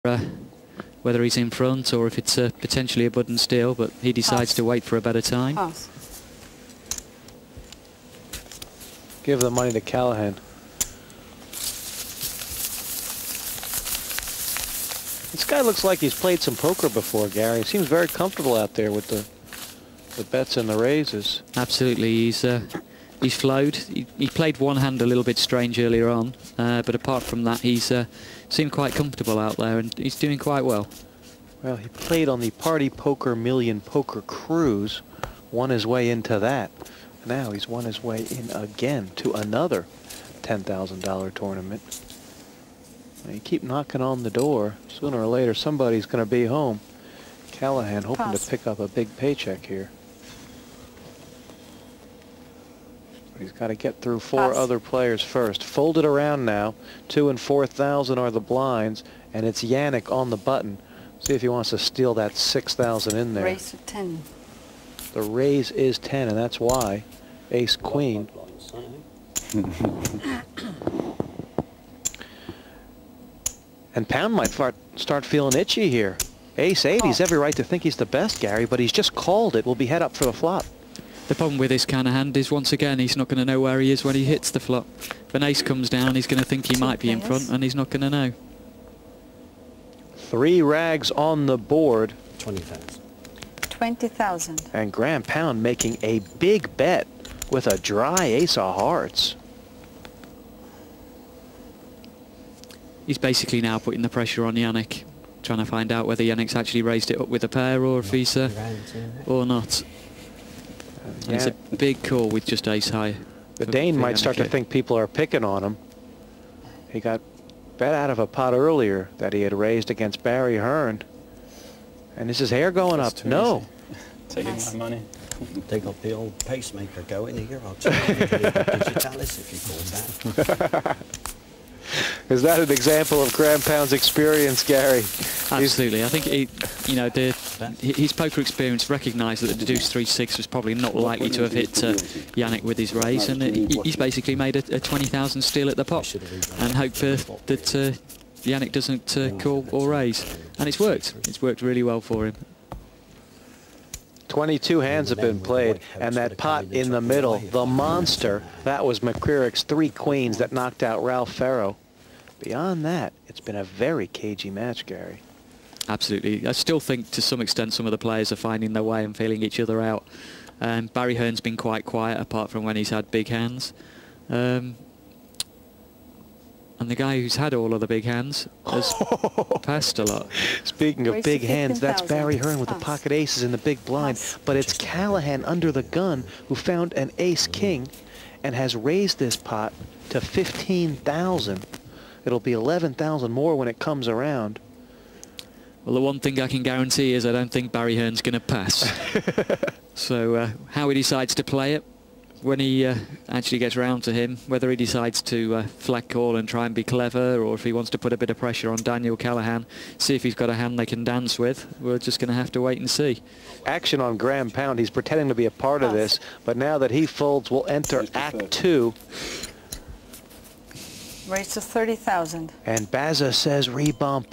whether he's in front or if it's potentially a button steal, but he decides to wait for a better time. Pass. Give the money to Callahan. This guy looks like he's played some poker before, Gary. He seems very comfortable out there with the bets and the raises. Absolutely, he's flowed. He played one hand a little bit strange earlier on, but apart from that, he's seemed quite comfortable out there, and he's doing quite well. Well, he played on the Party Poker Million Poker Cruise, won his way into that. Now he's won his way in again to another $10,000 tournament. You keep knocking on the door. Sooner or later, somebody's going to be home. Callahan hoping to pick up a big paycheck here. But he's got to get through four other players first. Folded around now. 2 and 4,000 are the blinds, and it's Yannick on the button. See if he wants to steal that 6,000 in there. Raise to 10. The raise is 10, and that's why. Ace Queen. And Pound might start feeling itchy here. Ace 8, he's every right to think he's the best, Gary, but he's just called it. Will be head up for the flop. The problem with this kind of hand is, once again, he's not going to know where he is when he hits the flop. If an ace comes down, he's going to think he might be in front, and he's not going to know. 3 rags on the board. 20,000. 20,000. And Graham Pound making a big bet with a dry ace of hearts. He's basically now putting the pressure on Yannick, trying to find out whether Yannick's actually raised it up with a pair or if he's or not. And it's a big call with just ace high. The Dane might start to think people are picking on him. He got bet out of a pot earlier that he had raised against Barry Hearn. And is his hair going up? No. Taking my money. Take up the old pacemaker going here. I'll check digitalis if you call that. Is that an example of Graham Pound's experience, Gary? Absolutely. I think his poker experience recognised that the deuce 3-6 was probably not likely to have hit Yannick with his raise, and he's basically made a 20,000 steal at the pot and hope that Yannick doesn't call or raise. And it's worked. It's worked really well for him. 22 hands have been played, and that pot in the middle, the monster, that was McCrearick's 3 queens that knocked out Ralph Farrow. Beyond that, it's been a very cagey match, Gary. Absolutely. I still think to some extent some of the players are finding their way and feeling each other out. Barry Hearn's been quite quiet apart from when he's had big hands. And the guy who's had all of the big hands has passed a lot. Speaking of big hands, that's Barry Hearn with the pocket aces in the big blind. But it's Callahan under the gun who found an ace-king and has raised this pot to 15,000. It'll be 11,000 more when it comes around. Well, the one thing I can guarantee is I don't think Barry Hearn's going to pass. So how he decides to play it, when he actually gets round to him, whether he decides to flag call and try and be clever, or if he wants to put a bit of pressure on Daniel Callahan, see if he's got a hand they can dance with, we're just going to have to wait and see. Action on Graham Pound. He's pretending to be a part of this, but now that he folds, we'll enter Act 2. Raise to 30,000. And Baza says rebump.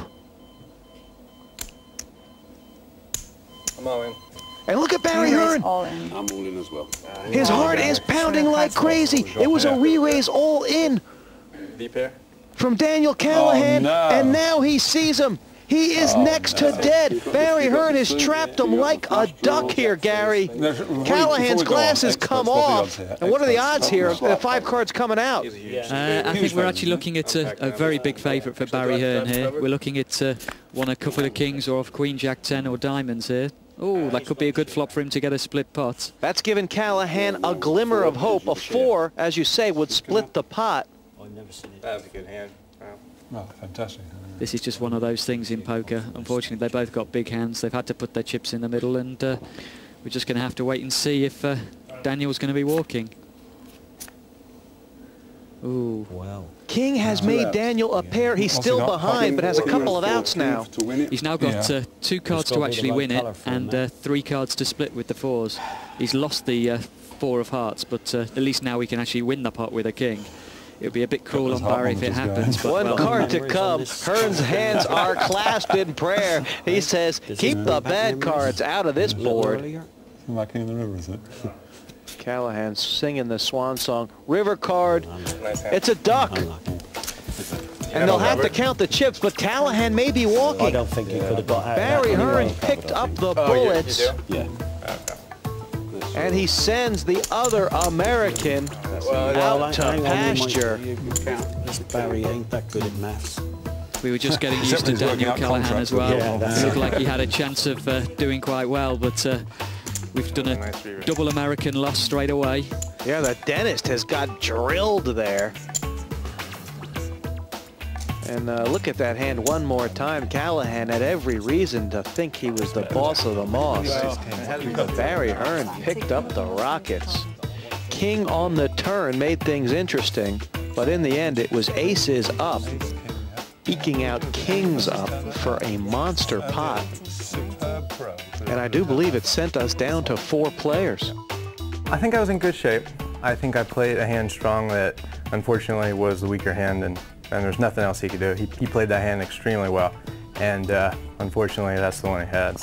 I'm all in. And look at Barry Hearn. All in. I'm all in as well. His heart is pounding like crazy. It was a re-raise all in Deep pair. from Daniel Callahan, and now he sees him. He is next to dead. Barry Hearn has trapped him like a duck here, Gary. Callahan's glasses come off. And what are the odds here? The 5 cards coming out. I think we're actually looking at a very big favourite for Barry Hearn here. We're looking at won a couple of kings or off Queen, Jack 10 or diamonds here. Oh, that could be a good flop for him to get a split pot. That's given Callahan a glimmer of hope. A 4, as you say, would split the pot. I've never seen it. That was a good hand. Oh, fantastic. This is just one of those things in poker. Unfortunately, they both got big hands. They've had to put their chips in the middle, and we're just going to have to wait and see if Daniel's going to be walking. Ooh. Wow. King has made Daniel a pair. He's still behind, but has a couple of outs now. He's now got 2 cards to actually win it, and 3 cards to split with the 4s. He's lost the 4 of hearts, but at least now we can actually win the pot with a king. It'll be a bit cruel That on was hot Barry if it moment happens. just But One well, card to memories on come. this. Hearn's hands are clasped in prayer. He says, keep the bad cards out of this board. Earlier. My King of the River, is it? Callahan singing the swan song. River card. Nice hand. It's a duck. Unlucky. And they'll have to count the chips, but Callahan may be I walking. don't think he could have got out. Barry of that Hearn anyway. picked up the Oh, you bullets, do? Yeah. and he sends the other American out to hang on, pasture. you count. This Barry ain't that good at maths. we were just getting Except used to when he's Daniel working out Callahan as contracts. well. Yeah, that's It looked it. like he had a chance of doing quite well, but we've done a double American loss straight away. Yeah, the dentist has got drilled there. And look at that hand one more time. Callahan had every reason to think he was the boss of the moss. Barry Hearn picked up the rockets. King on the turn made things interesting, but in the end it was aces up, eking out kings up for a monster pot. And I do believe it sent us down to 4 players. I think I was in good shape. I think I played a hand strong that unfortunately was the weaker hand, and there's nothing else he could do. He played that hand extremely well, and unfortunately that's the one he had.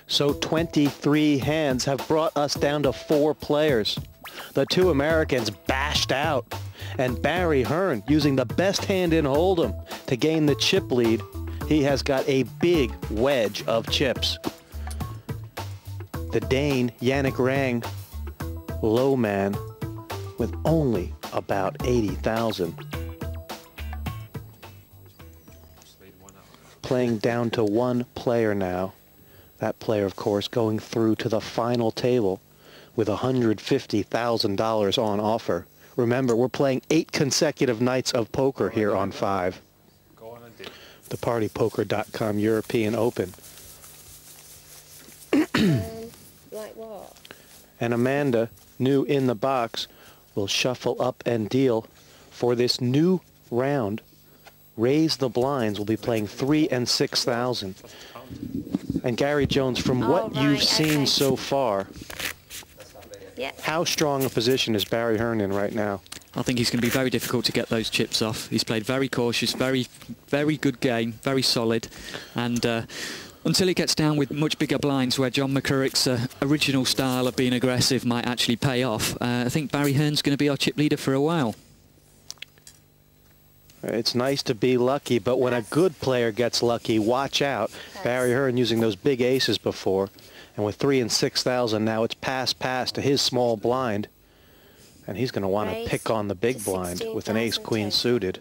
So 23 hands have brought us down to 4 players. The 2 Americans bashed out, and Barry Hearn using the best hand in Hold'em to gain the chip lead. He has got a big wedge of chips. The Dane, Yannick Rang, low man with only about 80,000. Playing down to 1 player now. That player, of course, going through to the final table with $150,000 on offer. Remember, we're playing 8 consecutive nights of poker here on 5. The PartyPoker.com European Open. Like what? And Amanda, new in the box, will shuffle up and deal for this new round. Raise the blinds. Will be playing 3 and 6,000. And Gary Jones, from what you've seen so far, how strong a position is Barry Hearn in right now? I think he's going to be very difficult to get those chips off. He's played very cautious, very good game, very solid, and until he gets down with much bigger blinds where John McCurrick's original style of being aggressive might actually pay off, I think Barry Hearn's going to be our chip leader for a while. It's nice to be lucky, but when a good player gets lucky, watch out. Barry Hearn using those big aces before, and with 3 and 6,000 now, it's pass to his small blind, and he's going to want to pick on the big blind with an ace-queen suited.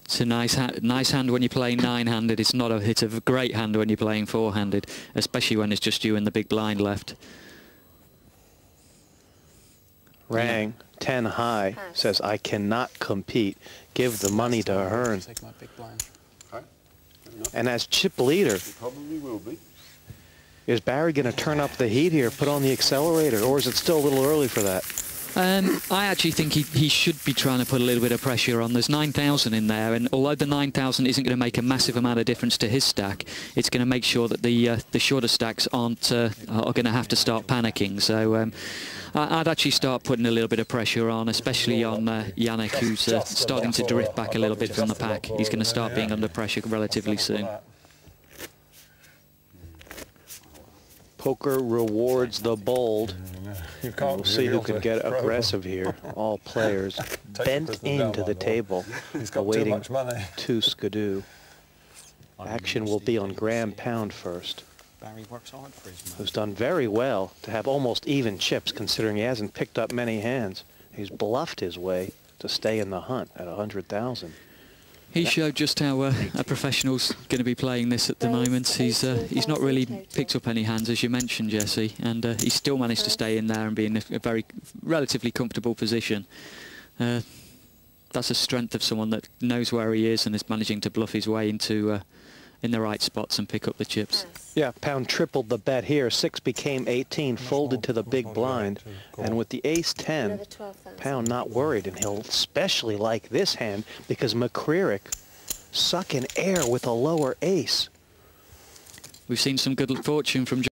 It's a nice hand when you're playing 9-handed. It's a great hand when you're playing 4-handed, especially when it's just you and the big blind left. Rang, 10 high, says, I cannot compete. Give the money to Hearn. Take my big blind. And as chip leader, Probably will be. is Barry going to turn up the heat here, put on the accelerator, or is it still a little early for that? I actually think he should be trying to put a little bit of pressure on. There's 9,000 in there, and although the 9,000 isn't going to make a massive amount of difference to his stack, it's going to make sure that the shorter stacks are going to have to start panicking. So I'd actually start putting a little bit of pressure on, especially on Yannick, who's starting to drift back a little bit from the pack. He's going to start being under pressure relatively soon. Poker rewards the bold. You can't We'll see who reveal can the get pro. aggressive here. All players bent prisoner into down, the by the way. table, He's got too awaiting much money. 2 skidoo. Action will be on Graham Pound first, Barry works hard for his who's money. done very well to have almost even chips considering he hasn't picked up many hands. He's bluffed his way to stay in the hunt at 100,000. He showed just how a professional's going to be playing this at the moment. He's not really picked up any hands, as you mentioned, Jesse, and he's still managed to stay in there and be in a very relatively comfortable position. That's a strength of someone that knows where he is and is managing to bluff his way into in the right spots and pick up the chips. Yeah, Pound tripled the bet here. 6 became 18, folded to the big blind. And with the ace-10, Pound not worried, and he'll especially like this hand because McCrearick sucking air with a lower ace. We've seen some good fortune from